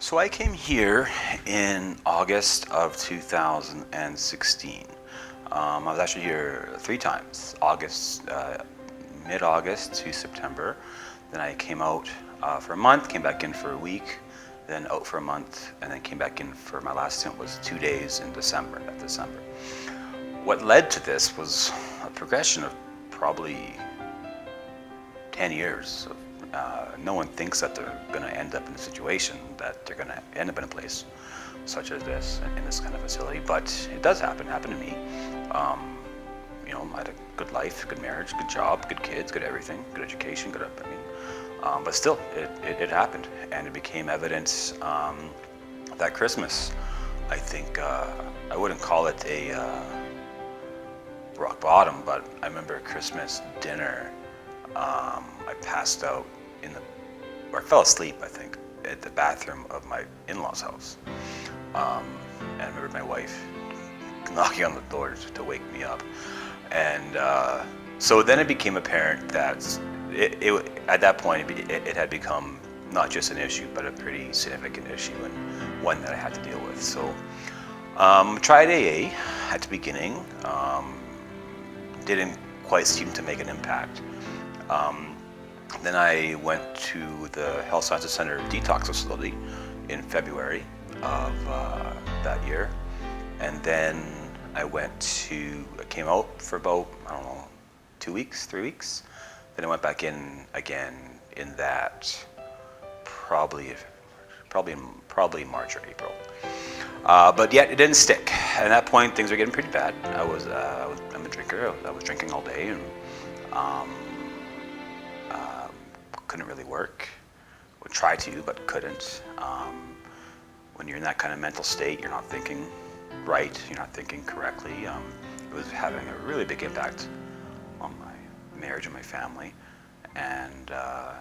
So I came here in August of 2016. I was actually here 3 times: August, mid-August to September. Then I came out for a month, came back in for a week, then out for a month, and then came back in for my last stint was 2 days in December. What led to this was a progression of probably 10 years. No one thinks that they're going to end up in a situation that they're going to end up in a place such as this, in this kind of facility. But it does happen. It happened to me. I had a good life, good marriage, good job, good kids, good everything, good education, but still, it happened, and it became evident that Christmas. I think I wouldn't call it a rock bottom, but I remember Christmas dinner. I passed out or I fell asleep, I think, at the bathroom of my in-laws' house. And I remember my wife knocking on the door to wake me up. And so then it became apparent that at that point it had become not just an issue, but a pretty significant issue, and one that I had to deal with. So tried AA at the beginning. Didn't quite seem to make an impact. Then I went to the Health Sciences Center detox facility in February of that year. And then I came out for about, 2 weeks, 3 weeks. Then I went back in again in that probably March or April. But yet it didn't stick. At that point, things were getting pretty bad. I'm a drinker. I was drinking all day, and couldn't really work. Would try to, but couldn't. When you're in that kind of mental state, you're not thinking right. You're not thinking correctly. It was having a really big impact on my marriage and my family, and I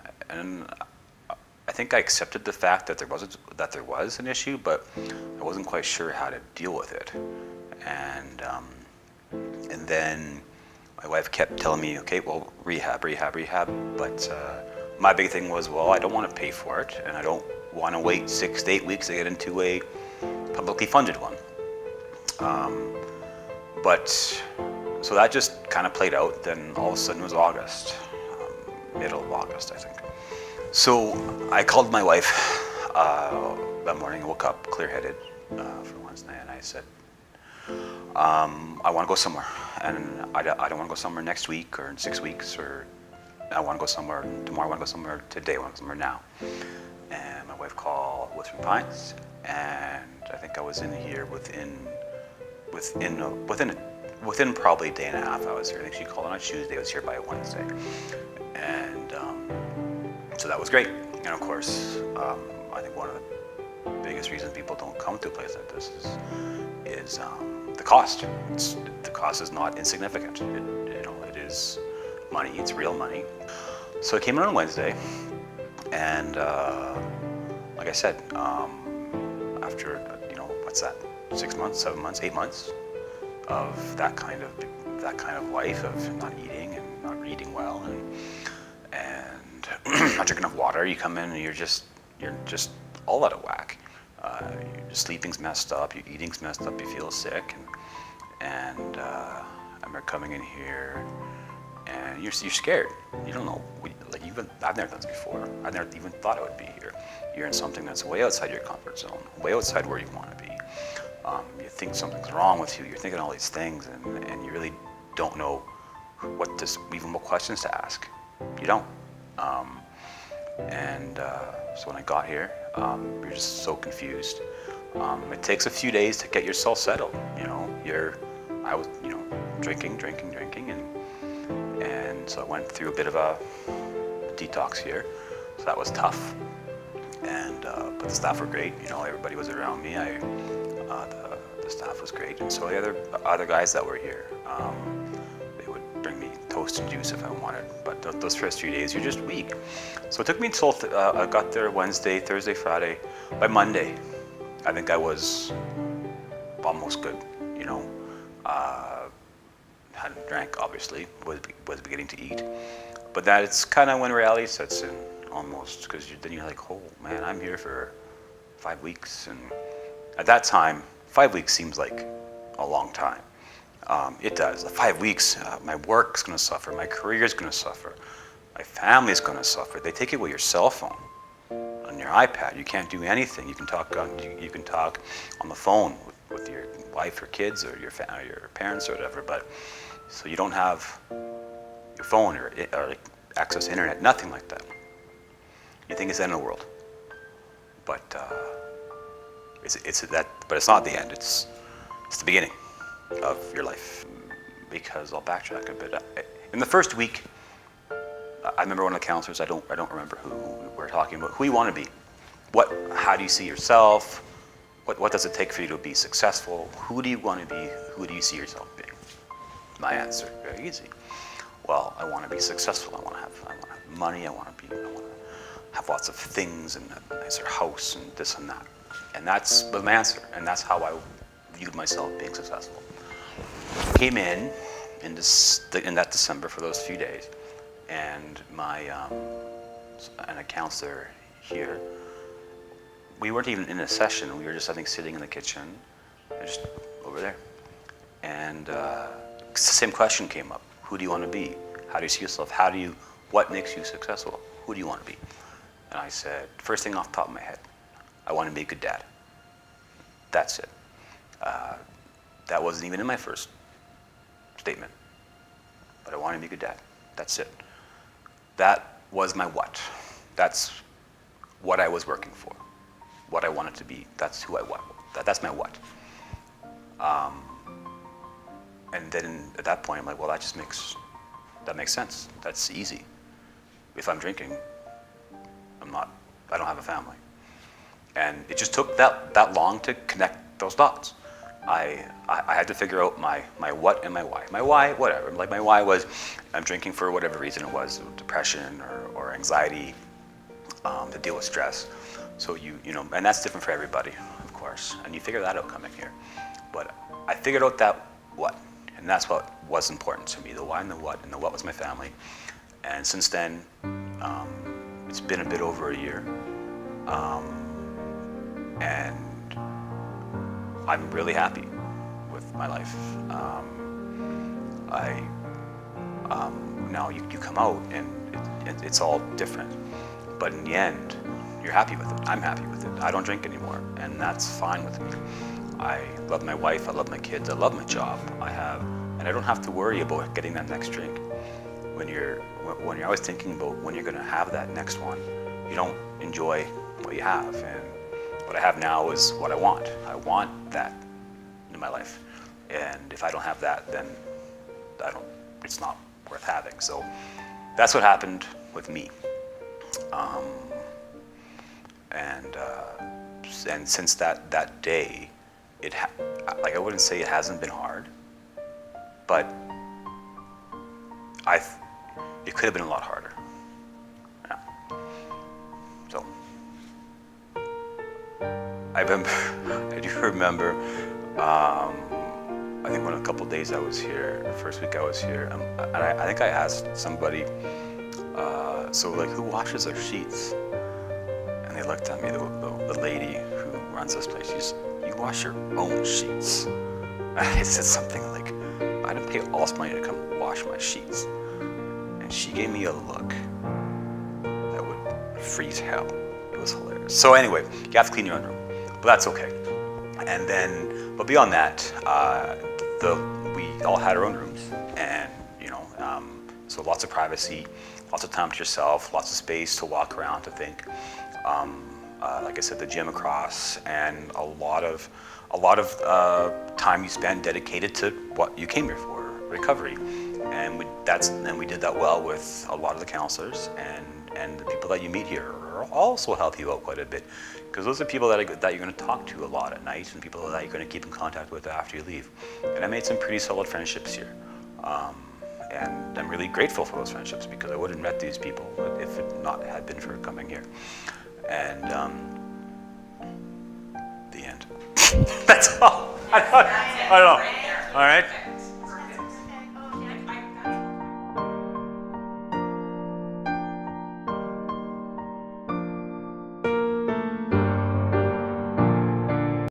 think I accepted the fact that there was an issue, but I wasn't quite sure how to deal with it. And then my wife kept telling me, okay, well, rehab. But my big thing was, well, I don't want to pay for it, and I don't want to wait 6 to 8 weeks to get into a publicly funded one. So that just kind of played out. Then all of a sudden it was August, middle of August, I think. So I called my wife that morning. I woke up clear-headed for Wednesday, and I said, I want to go somewhere, and I don't want to go somewhere next week or in 6 weeks, or I want to go somewhere tomorrow. I want to go somewhere today. I want to go somewhere now. And my wife called Wuthering Pines, and I think I was in here within probably a day and a half. I was here. I think she called on a Tuesday. I was here by a Wednesday, and so that was great. And of course, I think one of the biggest reasons people don't come to a place like this is the cost. The cost is not insignificant. It is money. It's real money. So I came in on Wednesday, and like I said, after what's that? 6 months, 7 months, 8 months of that kind of life of not eating and not eating well and not drinking enough water. You come in and you're just all out of whack. Your sleeping's messed up, your eating's messed up, you feel sick, and I remember coming in here, and you're scared. You don't know. I've never done this before. I never even thought I would be here. You're in something that's way outside your comfort zone, way outside where you want to be. You think something's wrong with you. You're thinking all these things, and you really don't know what questions to ask. You don't. So when I got here, you're just so confused. It takes a few days to get yourself settled. I was drinking, and so I went through a bit of a detox here. So that was tough. But the staff were great. Everybody was around me. The staff was great, and so the other guys that were here, they would bring me toast and juice if I wanted. But those first 3 days, you're just weak. So it took me until I got there Wednesday, Thursday, Friday. By Monday, I think I was almost good. Hadn't drank, obviously, was beginning to eat. But that's kind of when reality sets in, almost, because then you're like, oh man, I'm here for 5 weeks. And at that time, 5 weeks seems like a long time. It does. The 5 weeks, my work's going to suffer, my career's going to suffer, my family's going to suffer. They take away your cell phone, on your iPad. You can't do anything. You can talk on the phone with your wife or kids or your parents or whatever. But so you don't have your phone or access to internet, nothing like that. You think it's the end of the world, but it's not the end. It's the beginning of your life. Because I'll backtrack a bit. In the first week, I remember one of the counselors. I don't remember who we're talking about. Who you want to be? How do you see yourself? What does it take for you to be successful? Who do you want to be? Who do you see yourself being? My answer, very easy. Well, I want to be successful. I want to have money. I want to have lots of things and a nicer house and this and that. And that's my answer. And that's how I viewed myself being successful. Came in that December for those few days, and a counselor here. We weren't even in a session. We were just, I think, sitting in the kitchen, just over there. And the same question came up. Who do you want to be? How do you see yourself? What makes you successful? Who do you want to be? And I said, first thing off the top of my head, I want to be a good dad. That's it. That wasn't even in my first statement. But I want to be a good dad. That's it. That was my what. That's what I was working for. What I wanted to be. That's who I was. That's my what. And then at that point, I'm like, well, that makes sense. That's easy. If I'm drinking, I don't have a family. And it just took that long to connect those dots. I had to figure out my what and my why. My why, whatever. Like my why was I'm drinking for whatever reason it was, depression or anxiety, to deal with stress. So you know, and that's different for everybody, of course. And you figure that out coming here. But I figured out that what, and that's what was important to me, the why and the what was my family. And since then, it's been a bit over a year. And I'm really happy with my life. Now you come out and it's all different, but in the end, you're happy with it. I'm happy with it. I don't drink anymore, and that's fine with me. I love my wife. I love my kids. I love my job. And I don't have to worry about getting that next drink. When you're always thinking about when you're going to have that next one, you don't enjoy what you have. And what I have now is what I want. I want that in my life. And if I don't have that, then it's not worth having. So that's what happened with me. And since that day, I wouldn't say it hasn't been hard, but it could have been a lot harder. Yeah. So I do remember. I think a couple of days I was here, the first week I was here, and I think I asked somebody, so like, who washes their sheets? And they looked at me, the lady who runs this place, she said, you wash your own sheets. And I said something like, I didn't pay all this money to come wash my sheets. And she gave me a look that would freeze hell. It was hilarious. So anyway, you have to clean your own room, but that's okay. And then, but beyond that, we all had our own rooms, and so lots of privacy, lots of time to yourself, lots of space to walk around, to think. Like I said, the gym across, and a lot of time you spend dedicated to what you came here for, recovery. And we did that well with a lot of the counselors, and the people that you meet here also help you out quite a bit, because those are people that you're going to talk to a lot at night, and people that you're going to keep in contact with after you leave. And I made some pretty solid friendships here, and I'm really grateful for those friendships, because I wouldn't have met these people if it not had been for coming here. And the end. That's all. I don't know. All right.